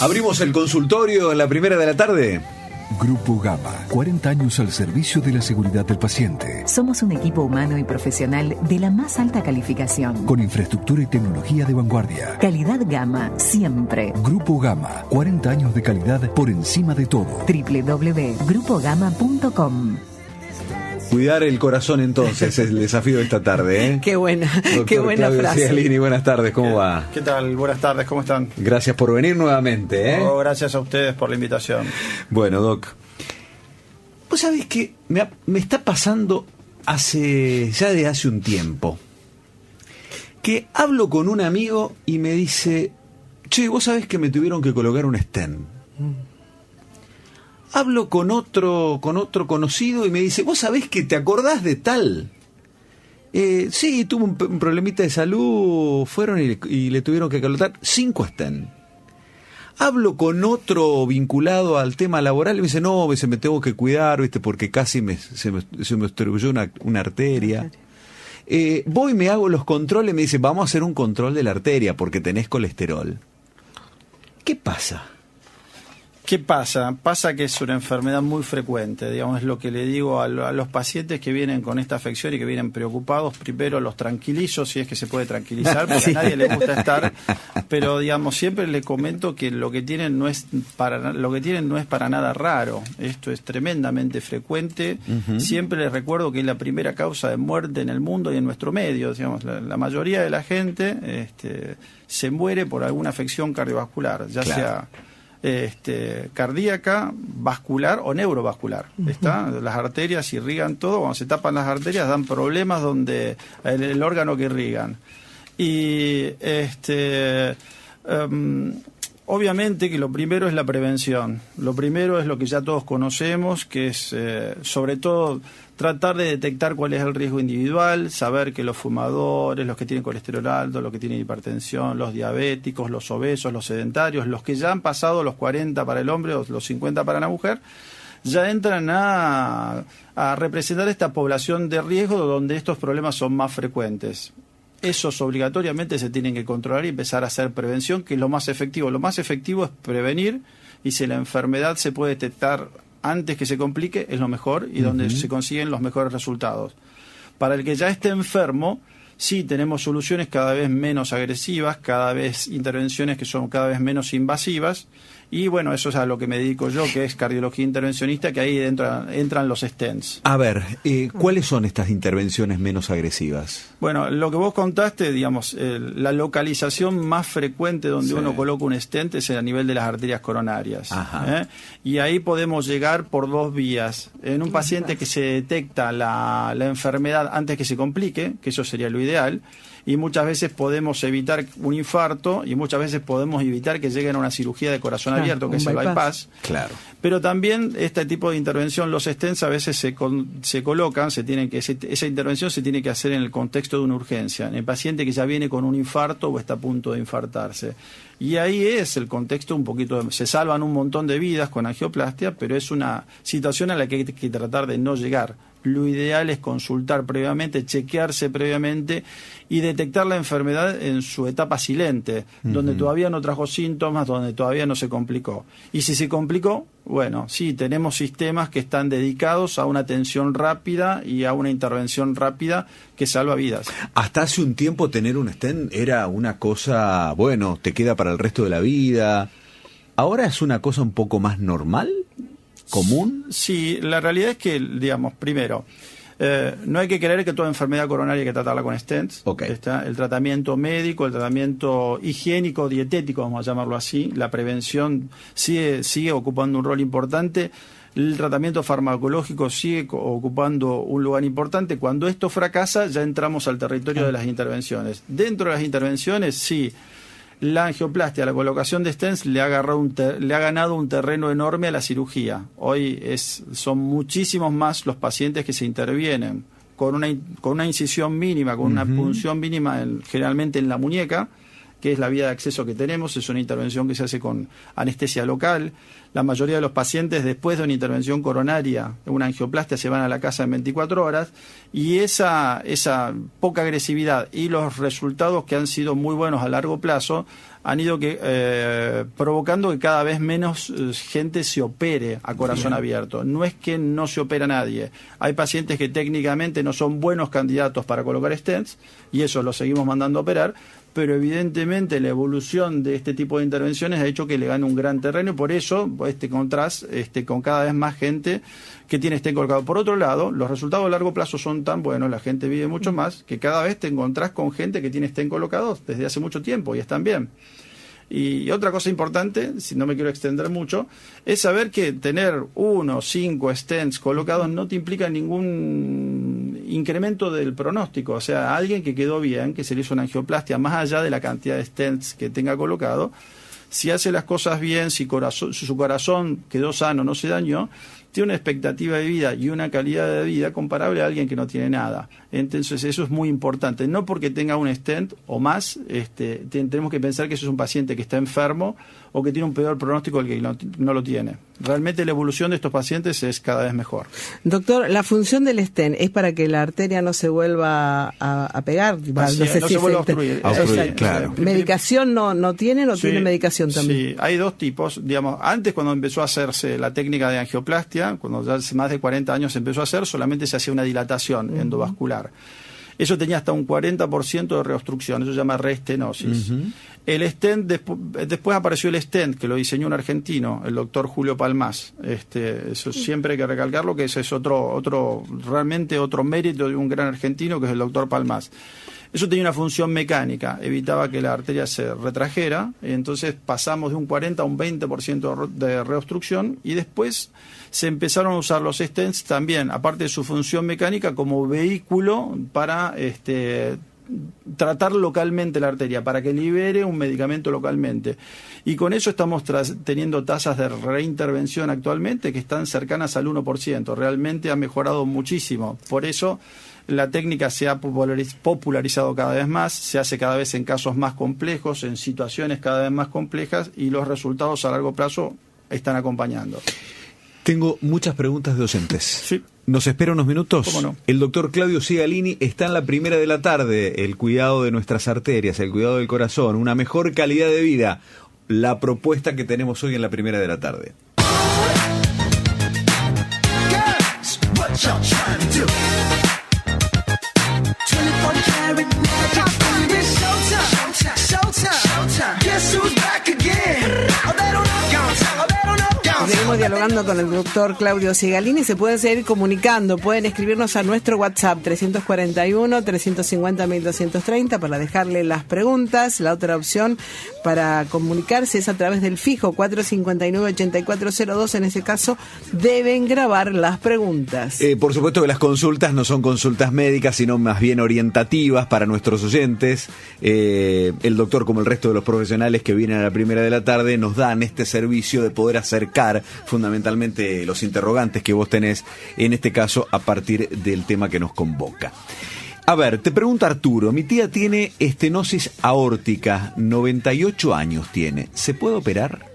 Abrimos el consultorio en la primera de la tarde. Grupo Gama, 40 años al servicio de la seguridad del paciente. Somos un equipo humano y profesional de la más alta calificación. Con infraestructura y tecnología de vanguardia. Calidad Gama, siempre. Grupo Gama, 40 años de calidad por encima de todo. www.grupogama.com. Cuidar el corazón, entonces, es el desafío de esta tarde, ¿eh? Qué buena, Doctor qué buena Claudio frase. Cialini, buenas tardes, ¿cómo va? ¿Qué tal? Buenas tardes, ¿cómo están? Gracias por venir nuevamente, ¿eh? Oh, gracias a ustedes por la invitación. Bueno, Doc, vos sabés que me está pasando ya de hace un tiempo, que hablo con un amigo y me dice, che, vos sabés que me tuvieron que colocar un stent. Hablo con otro conocido y me dice, ¿vos sabés que te acordás de tal? Sí, tuvo un problemita de salud, fueron y le tuvieron que colocar 5 stents. Hablo con otro vinculado al tema laboral y me dice, no, me tengo que cuidar, ¿viste? Porque casi se me obstruyó una arteria. Voy y me hago los controles y me dice, vamos a hacer un control de la arteria porque tenés colesterol. ¿Qué pasa? ¿Qué pasa? Pasa que es una enfermedad muy frecuente, digamos, es lo que le digo a los pacientes que vienen con esta afección y que vienen preocupados. Primero los tranquilizo, si es que se puede tranquilizar, porque a nadie le gusta estar, pero digamos, siempre les comento que lo que tienen no es para nada raro. Esto es tremendamente frecuente. Siempre les recuerdo que es la primera causa de muerte en el mundo y en nuestro medio. Digamos, la mayoría de la gente se muere por alguna afección cardiovascular, ya sea cardíaca, vascular o neurovascular. Las arterias irrigan todo, cuando se tapan las arterias dan problemas donde el órgano que irrigan. Y obviamente que lo primero es la prevención. Lo primero es lo que ya todos conocemos, que es sobre todo tratar de detectar cuál es el riesgo individual, saber que los fumadores, los que tienen colesterol alto, los que tienen hipertensión, los diabéticos, los obesos, los sedentarios, los que ya han pasado los 40 para el hombre o los 50 para la mujer, ya entran a representar esta población de riesgo donde estos problemas son más frecuentes. Esos obligatoriamente se tienen que controlar y empezar a hacer prevención, que es lo más efectivo. Lo más efectivo es prevenir, y si la enfermedad se puede detectar antes que se complique, es lo mejor y donde se consiguen los mejores resultados. Para el que ya esté enfermo, sí tenemos soluciones cada vez menos agresivas, cada vez intervenciones que son cada vez menos invasivas, y bueno, eso es a lo que me dedico yo, que es cardiología intervencionista, que ahí entran los stents. A ver, ¿cuáles son estas intervenciones menos agresivas? Bueno, lo que vos contaste, digamos, la localización más frecuente donde uno coloca un stent es a nivel de las arterias coronarias. Y ahí podemos llegar por 2 vías. En un paciente que se detecta la enfermedad antes que se complique, que eso sería lo ideal, y muchas veces podemos evitar un infarto y muchas veces podemos evitar que lleguen a una cirugía de corazón abierto, que es el bypass. Claro. Pero también este tipo de intervención, los stents a veces se colocan, esa intervención se tiene que hacer en el contexto de una urgencia, en el paciente que ya viene con un infarto o está a punto de infartarse. Y ahí es el contexto un poquito, se salvan un montón de vidas con angioplastia, pero es una situación a la que hay que tratar de no llegar. Lo ideal es consultar previamente, chequearse previamente y detectar la enfermedad en su etapa silente, donde todavía no trajo síntomas, donde todavía no se complicó. Y si se complicó, bueno, sí, tenemos sistemas que están dedicados a una atención rápida y a una intervención rápida que salva vidas. Hasta hace un tiempo tener un stent era una cosa, bueno, te queda para el resto de la vida. ¿Ahora es una cosa un poco más normal? ¿Común? Sí, la realidad es que, digamos, primero, no hay que creer que toda enfermedad coronaria hay que tratarla con stents. Está el tratamiento médico, el tratamiento higiénico, dietético, vamos a llamarlo así, la prevención sigue ocupando un rol importante. El tratamiento farmacológico sigue ocupando un lugar importante. Cuando esto fracasa, ya entramos al territorio de las intervenciones. Dentro de las intervenciones, sí, la angioplastia, la colocación de stents le ha ganado un terreno enorme a la cirugía. Hoy son muchísimos más los pacientes que se intervienen con una incisión mínima, con una punción mínima generalmente en la muñeca, que es la vía de acceso que tenemos. Es una intervención que se hace con anestesia local. La mayoría de los pacientes, después de una intervención coronaria, una angioplastia, se van a la casa en 24 horas, y esa poca agresividad y los resultados que han sido muy buenos a largo plazo han ido provocando que cada vez menos gente se opere a corazón abierto. No es que no se opera nadie. Hay pacientes que técnicamente no son buenos candidatos para colocar stents y eso los seguimos mandando a operar, pero evidentemente la evolución de este tipo de intervenciones ha hecho que le gane un gran terreno y por eso este contraste con cada vez más gente que tiene stent colocado. Por otro lado, los resultados a largo plazo son tan buenos, la gente vive mucho más, que cada vez te encontrás con gente que tiene stent colocados desde hace mucho tiempo y están bien. Y otra cosa importante, si no me quiero extender mucho, es saber que tener 1 o 5 stents colocados no te implica ningún incremento del pronóstico. O sea, alguien que quedó bien, que se le hizo una angioplastia, más allá de la cantidad de stents que tenga colocado, si hace las cosas bien, si su corazón quedó sano, no se dañó, tiene una expectativa de vida y una calidad de vida comparable a alguien que no tiene nada. Entonces eso es muy importante. No porque tenga un stent o más, tenemos que pensar que eso es un paciente que está enfermo o que tiene un peor pronóstico del que no lo tiene. Realmente la evolución de estos pacientes es cada vez mejor. Doctor, la función del stent es para que la arteria no se vuelva a pegar. No se vuelva a obstruir. Claro. ¿Medicación no tiene tiene medicación también? Sí, hay dos tipos. Digamos, antes cuando empezó a hacerse la técnica de angioplastia, cuando ya hace más de 40 años se empezó a hacer, solamente se hacía una dilatación endovascular. Eso tenía hasta un 40% de reobstrucción, eso se llama reestenosis. El stent, después apareció el stent, que lo diseñó un argentino, el doctor Julio Palmás. Eso siempre hay que recalcarlo, que ese es realmente otro mérito de un gran argentino, que es el doctor Palmás. Eso tenía una función mecánica, evitaba que la arteria se retrajera, entonces pasamos de un 40 a un 20% de reobstrucción y después se empezaron a usar los stents también, aparte de su función mecánica, como vehículo para tratar localmente la arteria, para que libere un medicamento localmente. Y con eso estamos teniendo tasas de reintervención actualmente que están cercanas al 1%. Realmente ha mejorado muchísimo. Por eso la técnica se ha popularizado cada vez más, se hace cada vez en casos más complejos, en situaciones cada vez más complejas y los resultados a largo plazo están acompañando. Tengo muchas preguntas de docentes. Sí. ¿Nos espera unos minutos? ¿Cómo no? El doctor Claudio Segalini está en la primera de la tarde. El cuidado de nuestras arterias, el cuidado del corazón, una mejor calidad de vida. La propuesta que tenemos hoy en la primera de la tarde. Seguimos dialogando con el doctor Claudio Segalini. Se pueden seguir comunicando, pueden escribirnos a nuestro WhatsApp 341-350-1230 para dejarle las preguntas. La otra opción para comunicarse es a través del fijo 459-8402. En ese caso deben grabar las preguntas. Por supuesto que las consultas no son consultas médicas, sino más bien orientativas para nuestros oyentes. El doctor, como el resto de los profesionales que vienen a la primera de la tarde, nos dan este servicio de poder acercar fundamentalmente los interrogantes que vos tenés, en este caso a partir del tema que nos convoca. A ver, te pregunta Arturo, mi tía tiene estenosis aórtica, 98 años tiene, ¿se puede operar?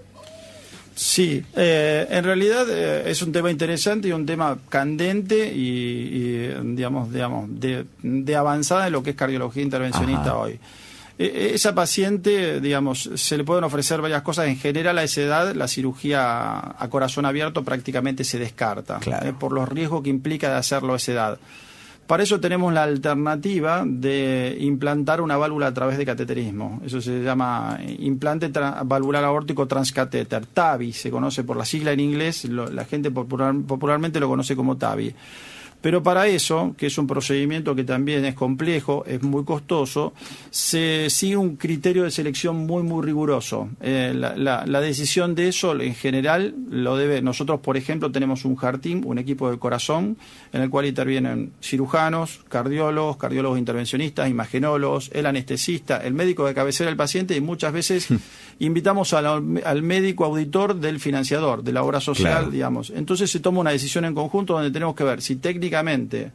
Sí, en realidad es un tema interesante y un tema candente y digamos de avanzada en lo que es cardiología intervencionista hoy. Esa paciente, digamos, se le pueden ofrecer varias cosas. En general, a esa edad, la cirugía a corazón abierto prácticamente se descarta, claro, por los riesgos que implica de hacerlo a esa edad. Para eso tenemos la alternativa de implantar una válvula a través de cateterismo. Eso se llama implante valvular aórtico transcatéter, TAVI, se conoce por la sigla en inglés, la gente popularmente lo conoce como TAVI. Pero para eso, que es un procedimiento que también es complejo, es muy costoso, se sigue un criterio de selección muy, muy riguroso. La decisión de eso, en general, nosotros, por ejemplo, tenemos un heart team, un equipo de corazón, en el cual intervienen cirujanos, cardiólogos intervencionistas, imagenólogos, el anestesista, el médico de cabecera del paciente, y muchas veces invitamos al médico auditor del financiador, de la obra social, claro, digamos. Entonces se toma una decisión en conjunto donde tenemos que ver si técnicamente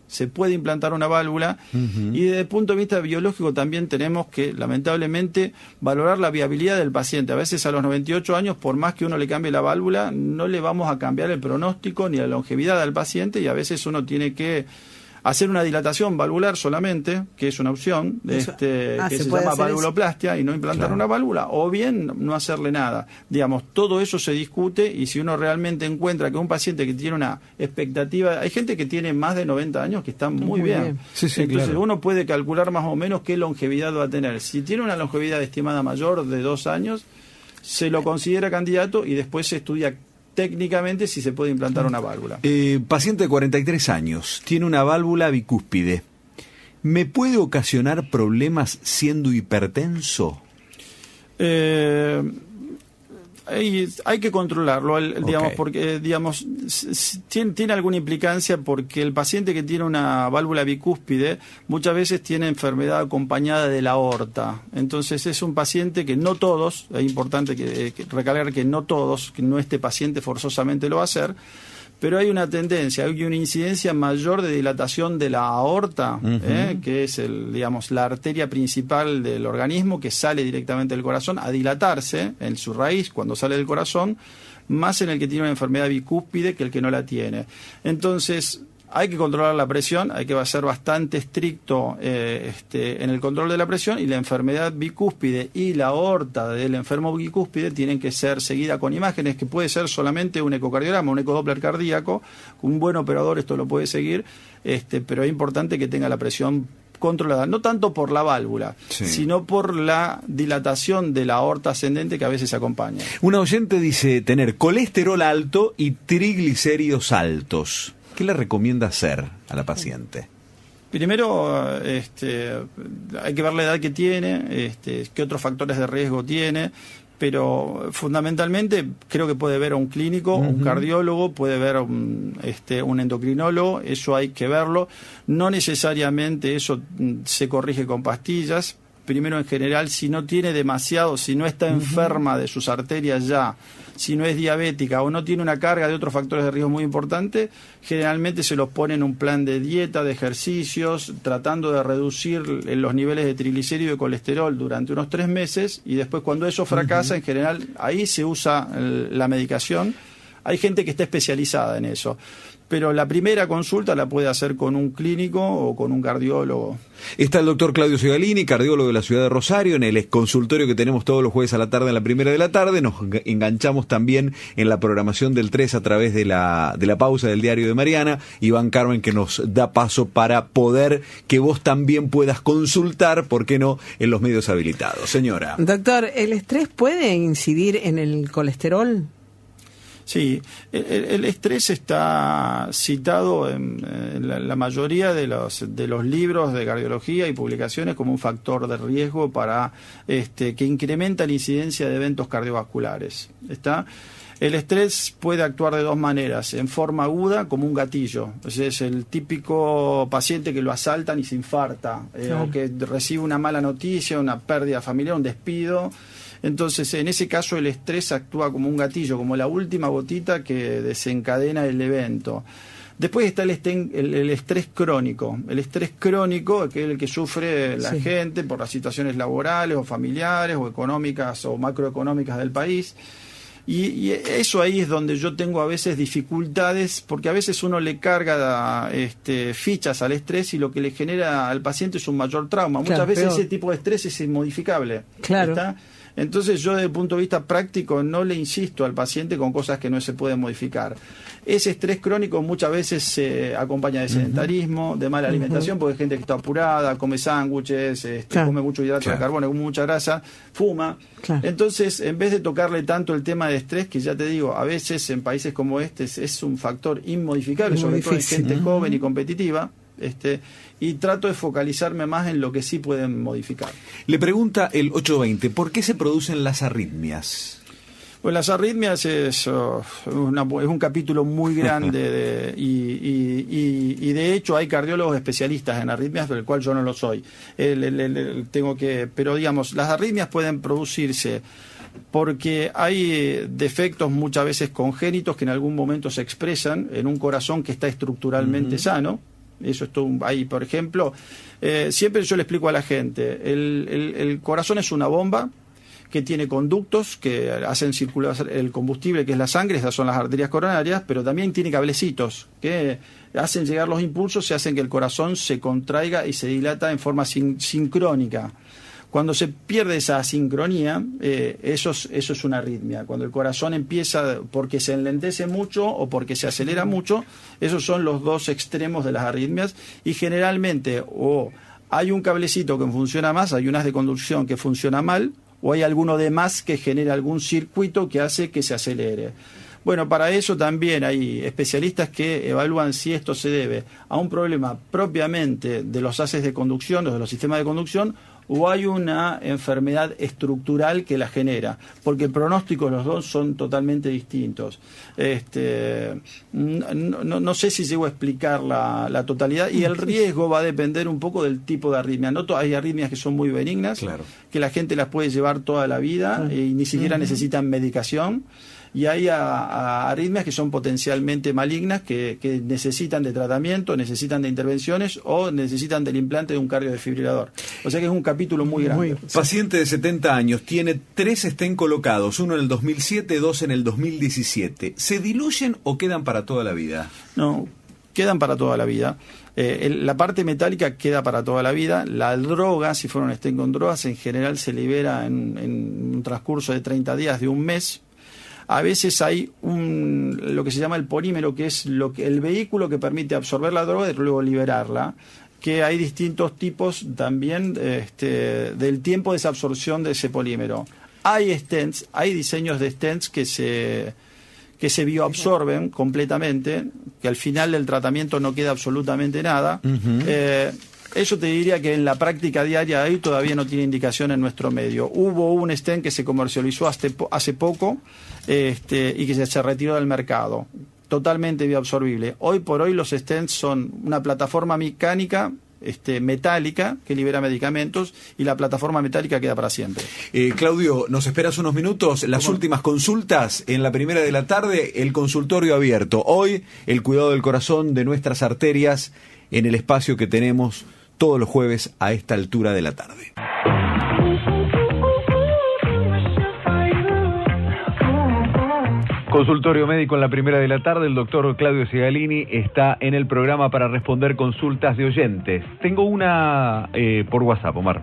se puede implantar una válvula, y desde el punto de vista biológico también tenemos que, lamentablemente, valorar la viabilidad del paciente. A veces a los 98 años, por más que uno le cambie la válvula, no le vamos a cambiar el pronóstico ni la longevidad al paciente, y a veces uno tiene que hacer una dilatación valvular solamente, que es una opción, que se llama valvuloplastia, y no implantar una válvula, o bien no hacerle nada. Digamos, todo eso se discute, y si uno realmente encuentra que un paciente que tiene una expectativa, hay gente que tiene más de 90 años que está muy bien. Sí, entonces uno puede calcular más o menos qué longevidad va a tener. Si tiene una longevidad estimada mayor de 2 años, se lo considera candidato y después se estudia técnicamente si se puede implantar una válvula. Paciente de 43 años, tiene una válvula bicúspide. ¿Me puede ocasionar problemas siendo hipertenso? Hay que controlarlo, digamos, porque tiene alguna implicancia, porque el paciente que tiene una válvula bicúspide muchas veces tiene enfermedad acompañada de la aorta. Entonces es un paciente que no todos, es importante que recalcar que no todos, que no este paciente forzosamente lo va a hacer, pero hay una tendencia, hay una incidencia mayor de dilatación de la aorta, que es la arteria principal del organismo, que sale directamente del corazón, a dilatarse en su raíz cuando sale del corazón, más en el que tiene una enfermedad bicúspide que el que no la tiene. Entonces, hay que controlar la presión, hay que ser bastante estricto en el control de la presión, y la enfermedad bicúspide y la aorta del enfermo bicúspide tienen que ser seguidas con imágenes, que puede ser solamente un ecocardiograma, un ecodoppler cardíaco. Un buen operador esto lo puede seguir, pero es importante que tenga la presión controlada, no tanto por la válvula, sino por la dilatación de la aorta ascendente que a veces acompaña. Una oyente dice tener colesterol alto y triglicéridos altos. ¿Qué le recomienda hacer a la paciente? Primero, hay que ver la edad que tiene, qué otros factores de riesgo tiene, pero fundamentalmente creo que puede ver a un clínico, un cardiólogo, puede ver a un endocrinólogo, eso hay que verlo. No necesariamente eso se corrige con pastillas. Primero, en general, si no tiene demasiado, si no está enferma de sus arterias ya, si no es diabética o no tiene una carga de otros factores de riesgo muy importante, generalmente se los pone en un plan de dieta, de ejercicios, tratando de reducir los niveles de triglicérido y de colesterol durante unos 3 meses, y después, cuando eso fracasa, en general, ahí se usa la medicación. Hay gente que está especializada en eso, pero la primera consulta la puede hacer con un clínico o con un cardiólogo. Está el doctor Claudio Segalini, cardiólogo de la ciudad de Rosario, en el consultorio que tenemos todos los jueves a la tarde, en la primera de la tarde. Nos enganchamos también en la programación del 3 a través de la pausa del diario de Mariana. Iván Carmen, que nos da paso para poder que vos también puedas consultar, ¿por qué no?, en los medios habilitados. Señora. Doctor, ¿el estrés puede incidir en el colesterol? Sí, el estrés está citado en la mayoría de los libros de cardiología y publicaciones como un factor de riesgo para que incrementa la incidencia de eventos cardiovasculares. El estrés puede actuar de 2 maneras: en forma aguda, como un gatillo. Es el típico paciente que lo asaltan y se infarta, o que recibe una mala noticia, una pérdida familiar, un despido. Entonces, en ese caso, el estrés actúa como un gatillo, como la última gotita que desencadena el evento. Después está el estrés crónico. El estrés crónico, que es el que sufre la gente por las situaciones laborales o familiares o económicas o macroeconómicas del país. Y eso ahí es donde yo tengo a veces dificultades, porque a veces uno le carga fichas al estrés, y lo que le genera al paciente es un mayor trauma. Muchas veces ese tipo de estrés es inmodificable. Claro. ¿Está? Entonces yo, desde el punto de vista práctico, no le insisto al paciente con cosas que no se pueden modificar. Ese estrés crónico muchas veces se acompaña de sedentarismo, de mala alimentación, porque hay gente que está apurada, come sándwiches, come mucho hidrato de carbono, come mucha grasa, fuma. Entonces, en vez de tocarle tanto el tema de estrés, que ya te digo, a veces en países como este es un factor inmodificable, sobre todo en gente joven y competitiva, y trato de focalizarme más en lo que sí pueden modificar. Le pregunta el 820, ¿por qué se producen las arritmias? Pues las arritmias es un capítulo muy grande y de hecho hay cardiólogos especialistas en arritmias, del cual yo no lo soy. Pero digamos, las arritmias pueden producirse porque hay defectos muchas veces congénitos que en algún momento se expresan en un corazón que está estructuralmente sano. Eso es todo ahí, por ejemplo, siempre yo le explico a la gente, el corazón es una bomba que tiene conductos que hacen circular el combustible, que es la sangre, esas son las arterias coronarias, pero también tiene cablecitos que hacen llegar los impulsos y hacen que el corazón se contraiga y se dilata en forma sincrónica. Cuando se pierde esa sincronía, eso es una arritmia. Cuando el corazón empieza porque se enlentece mucho o porque se acelera mucho, esos son los dos extremos de las arritmias, y generalmente o hay un cablecito que funciona más, hay unas de conducción que funciona mal, o hay alguno de más que genera algún circuito que hace que se acelere. Bueno, para eso también hay especialistas que evalúan si esto se debe a un problema propiamente de los haces de conducción o de los sistemas de conducción, o hay una enfermedad estructural que la genera, porque el pronóstico de los dos son totalmente distintos. No sé si llego a explicar la totalidad, y el riesgo va a depender un poco del tipo de arritmia. Hay arritmias que son muy benignas, claro, que la gente las puede llevar toda la vida y ni siquiera necesitan medicación. Y hay arritmias que son potencialmente malignas, que necesitan de tratamiento, necesitan de intervenciones o necesitan del implante de un cardiodesfibrilador. O sea que es un capítulo muy grande. Paciente de 70 años, tiene 3 stent colocados, uno en el 2007, 2 en el 2017. ¿Se diluyen o quedan para toda la vida? No, quedan para toda la vida. La parte metálica queda para toda la vida. La droga, si fuera un stent con drogas, en general se libera en un transcurso de 30 días, de un mes. A veces hay lo que se llama el polímero, que es el vehículo que permite absorber la droga y luego liberarla, que hay distintos tipos también del tiempo de esa absorción de ese polímero. Hay stents, hay diseños de stents que se bioabsorben completamente, que al final del tratamiento no queda absolutamente nada. Eso te diría que en la práctica diaria ahí todavía no tiene indicación en nuestro medio. Hubo un stent que se comercializó hace poco y que se retiró del mercado, totalmente bioabsorbible. Hoy por hoy los stents son una plataforma mecánica metálica que libera medicamentos, y la plataforma metálica queda para siempre. Claudio, ¿nos esperas unos minutos? Las últimas consultas en la primera de la tarde, el consultorio abierto. Hoy, el cuidado del corazón, de nuestras arterias, en el espacio que tenemos todos los jueves a esta altura de la tarde. Consultorio médico en la primera de la tarde, el doctor Claudio Cigalini está en el programa para responder consultas de oyentes. Tengo una por WhatsApp, Omar.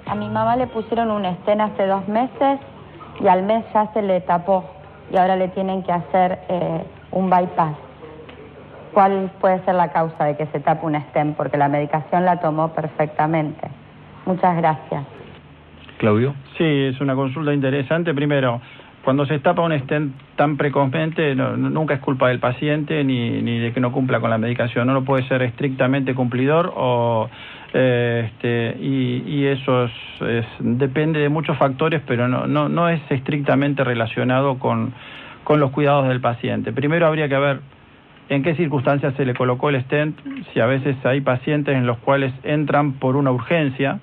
A mi mamá le pusieron un stent hace 2 meses y al mes ya se le tapó y ahora le tienen que hacer un bypass. ¿Cuál puede ser la causa de que se tape un stent? Porque la medicación la tomó perfectamente. Muchas gracias. Claudio. Sí, es una consulta interesante. Primero, cuando se tapa un stent tan precozmente, nunca es culpa del paciente ni de que no cumpla con la medicación. No lo puede ser estrictamente cumplidor y eso depende de muchos factores, pero no es estrictamente relacionado con los cuidados del paciente. Primero habría que ver en qué circunstancias se le colocó el stent. Si a veces hay pacientes en los cuales entran por una urgencia,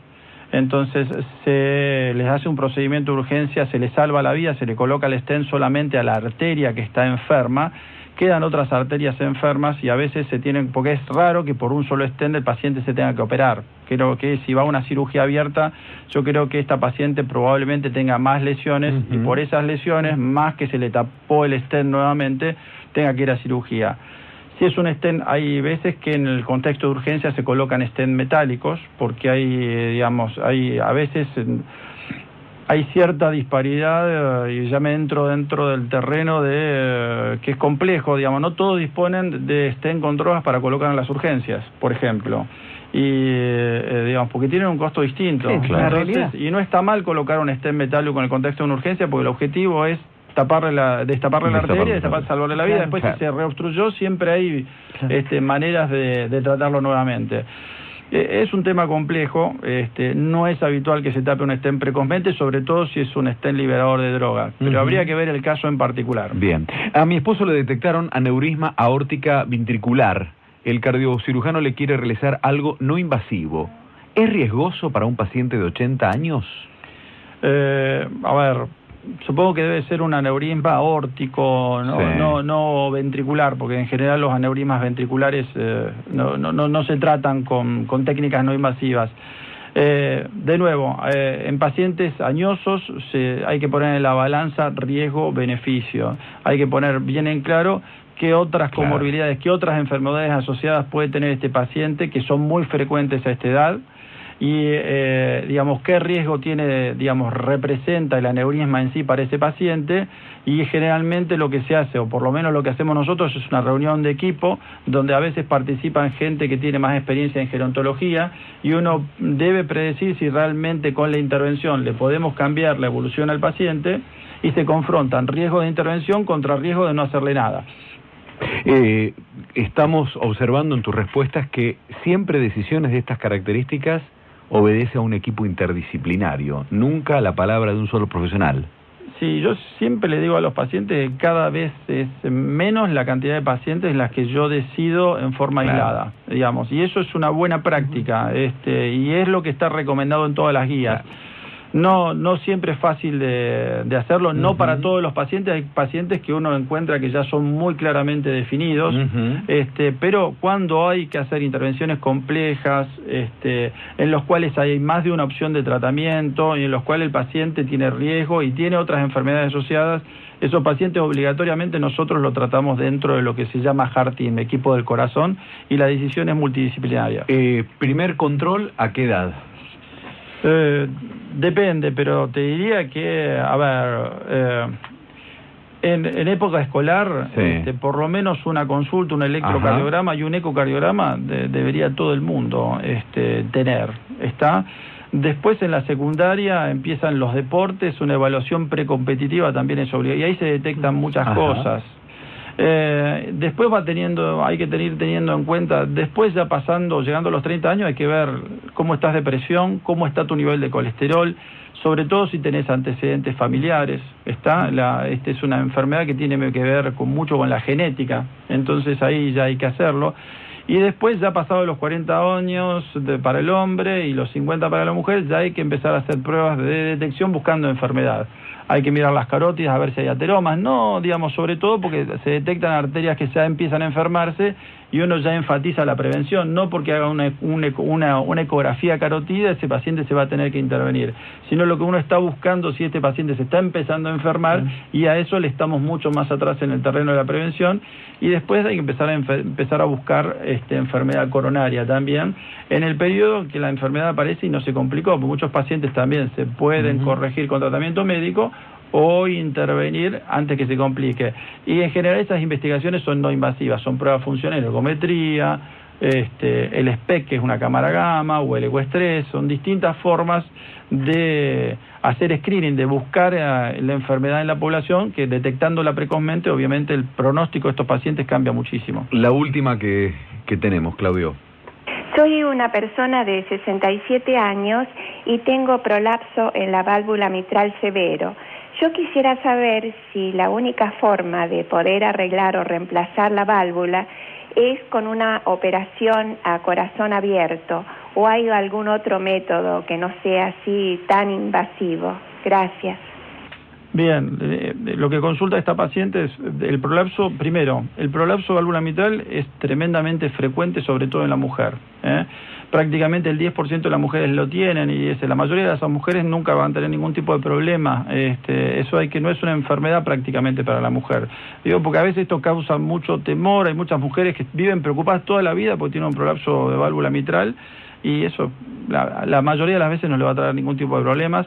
entonces se les hace un procedimiento de urgencia, se les salva la vida, se le coloca el stent solamente a la arteria que está enferma, quedan otras arterias enfermas y a veces porque es raro que por un solo stent el paciente se tenga que operar. Creo que si va a una cirugía abierta, yo creo que esta paciente probablemente tenga más lesiones y por esas lesiones, más que se le tapó el stent nuevamente, tenga que ir a cirugía. Si es un stent, hay veces que en el contexto de urgencia se colocan stent metálicos, porque a veces hay cierta disparidad y ya me entro dentro del terreno que es complejo, no todos disponen de stent con drogas para colocar en las urgencias, por ejemplo. Y porque tienen un costo distinto. Sí, claro. Entonces, y no está mal colocar un stent metálico en el contexto de una urgencia, porque el objetivo es destaparle la arteria, salvarle la vida. Después, si se reobstruyó, siempre hay maneras de tratarlo nuevamente. Es un tema complejo, no es habitual que se tape un stent precozmente, sobre todo si es un stent liberador de droga, pero habría que ver el caso en particular. Bien. A mi esposo le detectaron aneurisma aórtica ventricular. El cardiocirujano le quiere realizar algo no invasivo. ¿Es riesgoso para un paciente de 80 años? Supongo que debe ser un aneurisma aórtico, no ventricular, porque en general los aneurismas ventriculares no se tratan con técnicas no invasivas. De nuevo, en pacientes añosos hay que poner en la balanza riesgo-beneficio. Hay que poner bien en claro qué otras comorbilidades, qué otras enfermedades asociadas puede tener este paciente, que son muy frecuentes a esta edad, y digamos qué riesgo tiene, digamos, representa el aneurisma en sí para ese paciente. Y generalmente lo que se hace, o por lo menos lo que hacemos nosotros, es una reunión de equipo donde a veces participan gente que tiene más experiencia en gerontología, y uno debe predecir si realmente con la intervención le podemos cambiar la evolución al paciente, y se confrontan riesgo de intervención contra riesgo de no hacerle nada. Estamos observando en tus respuestas que siempre decisiones de estas características obedece a un equipo interdisciplinario, nunca a la palabra de un solo profesional. Sí, yo siempre le digo a los pacientes que cada vez es menos la cantidad de pacientes en las que yo decido en forma aislada, digamos, y eso es una buena práctica, y es lo que está recomendado en todas las guías. No siempre es fácil de hacerlo, no para todos los pacientes. Hay pacientes que uno encuentra que ya son muy claramente definidos, pero cuando hay que hacer intervenciones complejas, en los cuales hay más de una opción de tratamiento y en los cuales el paciente tiene riesgo y tiene otras enfermedades asociadas, esos pacientes obligatoriamente nosotros lo tratamos dentro de lo que se llama Heart Team, equipo del corazón, y la decisión es multidisciplinaria. ¿Primer control a qué edad? Depende, pero te diría que, a ver, en época escolar, por lo menos una consulta, un electrocardiograma y un ecocardiograma debería todo el mundo tener. Después en la secundaria empiezan los deportes, una evaluación precompetitiva también es obligatoria, y ahí se detectan muchas cosas. Después hay que ir teniendo en cuenta, después ya llegando a los 30 años, hay que ver cómo estás de presión, cómo está tu nivel de colesterol, sobre todo si tenés antecedentes familiares. Esta es una enfermedad que tiene que ver mucho con la genética, entonces ahí ya hay que hacerlo. Y después, ya pasado los 40 años para el hombre y los 50 para la mujer, ya hay que empezar a hacer pruebas de detección buscando enfermedad. Hay que mirar las carótidas a ver si hay ateromas, sobre todo porque se detectan arterias que ya empiezan a enfermarse y uno ya enfatiza la prevención, no porque haga una ecografía carótida ese paciente se va a tener que intervenir, sino lo que uno está buscando si este paciente se está empezando a enfermar, y a eso le estamos mucho más atrás en el terreno de la prevención. Y después hay que empezar a buscar enfermedad coronaria también, en el periodo que la enfermedad aparece y no se complicó, porque muchos pacientes también se pueden corregir con tratamiento médico o intervenir antes que se complique. Y en general estas investigaciones son no invasivas, son pruebas funcionales, ergometría, el SPEC, que es una cámara gamma, o el ecoestrés, son distintas formas de hacer screening, de buscar la enfermedad en la población, que detectándola precozmente, obviamente el pronóstico de estos pacientes cambia muchísimo. La última que tenemos, Claudio. Soy una persona de 67 años y tengo prolapso en la válvula mitral severo. Yo quisiera saber si la única forma de poder arreglar o reemplazar la válvula es con una operación a corazón abierto, o hay algún otro método que no sea así tan invasivo. Gracias. Bien, lo que consulta esta paciente es el prolapso. Primero, el prolapso de válvula mitral es tremendamente frecuente, sobre todo en la mujer. Prácticamente el 10% de las mujeres lo tienen, y la mayoría de esas mujeres nunca van a tener ningún tipo de problema. Eso no es una enfermedad prácticamente para la mujer. Digo, porque a veces esto causa mucho temor. Hay muchas mujeres que viven preocupadas toda la vida porque tienen un prolapso de válvula mitral, y eso la mayoría de las veces no le va a traer ningún tipo de problemas.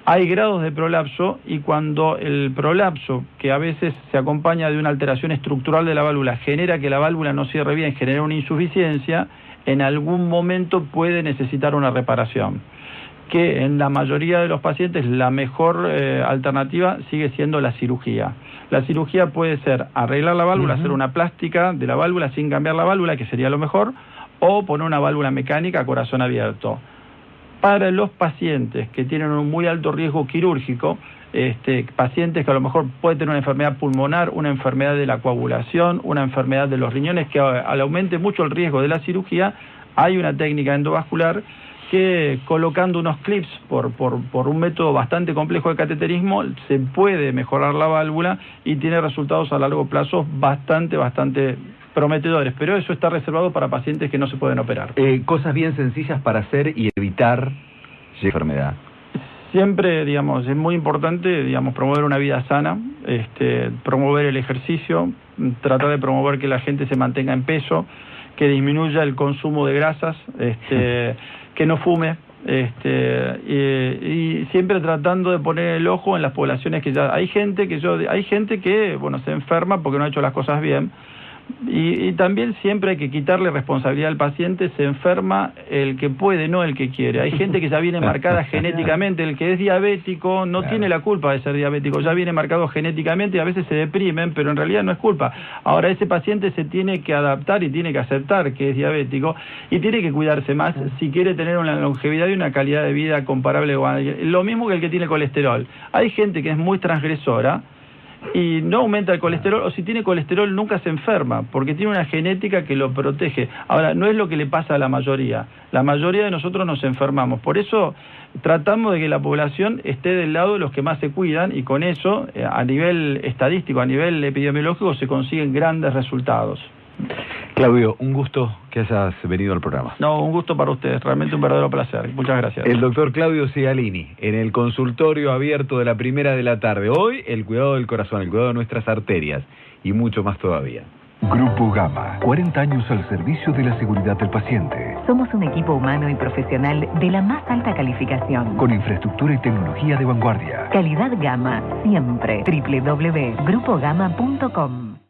Hay grados de prolapso, y cuando el prolapso, que a veces se acompaña de una alteración estructural de la válvula, genera que la válvula no cierre bien, genera una insuficiencia, en algún momento puede necesitar una reparación, que en la mayoría de los pacientes la mejor alternativa sigue siendo la cirugía. La cirugía puede ser arreglar la válvula, hacer una plástica de la válvula sin cambiar la válvula, que sería lo mejor, o poner una válvula mecánica a corazón abierto. Para los pacientes que tienen un muy alto riesgo quirúrgico, pacientes que a lo mejor pueden tener una enfermedad pulmonar, una enfermedad de la coagulación, una enfermedad de los riñones, que al aumente mucho el riesgo de la cirugía, hay una técnica endovascular que, colocando unos clips por un método bastante complejo de cateterismo, se puede mejorar la válvula y tiene resultados a largo plazo bastante prometedores, pero eso está reservado para pacientes que no se pueden operar. Cosas bien sencillas para hacer y evitar la enfermedad. Siempre, digamos, es muy importante, digamos, promover una vida sana, promover el ejercicio, tratar de promover que la gente se mantenga en peso, que disminuya el consumo de grasas, que no fume, y siempre tratando de poner el ojo en las poblaciones que ya hay gente que bueno, se enferma porque no ha hecho las cosas bien. Y también siempre hay que quitarle responsabilidad al paciente. Se enferma el que puede, no el que quiere. Hay gente que ya viene marcada genéticamente. El que es diabético no tiene la culpa de ser diabético, ya viene marcado genéticamente y a veces se deprimen, pero en realidad no es culpa. Ahora ese paciente se tiene que adaptar y tiene que aceptar que es diabético y tiene que cuidarse más si quiere tener una longevidad y una calidad de vida comparable con alguien. Lo mismo que el que tiene colesterol. Hay gente que es muy transgresora y no aumenta el colesterol, o si tiene colesterol nunca se enferma, porque tiene una genética que lo protege. Ahora, no es lo que le pasa a la mayoría de nosotros nos enfermamos, por eso tratamos de que la población esté del lado de los que más se cuidan, y con eso, a nivel estadístico, a nivel epidemiológico, se consiguen grandes resultados. Claudio, un gusto que hayas venido al programa. No, un gusto para ustedes, realmente un verdadero placer. Muchas gracias. El doctor Claudio Segalini, en el consultorio abierto de la 1:00 de la tarde. Hoy, el cuidado del corazón, el cuidado de nuestras arterias y mucho más todavía. Grupo Gama, 40 años al servicio de la seguridad del paciente. Somos un equipo humano y profesional de la más alta calificación. Con infraestructura y tecnología de vanguardia. Calidad Gama, siempre. www.grupogama.com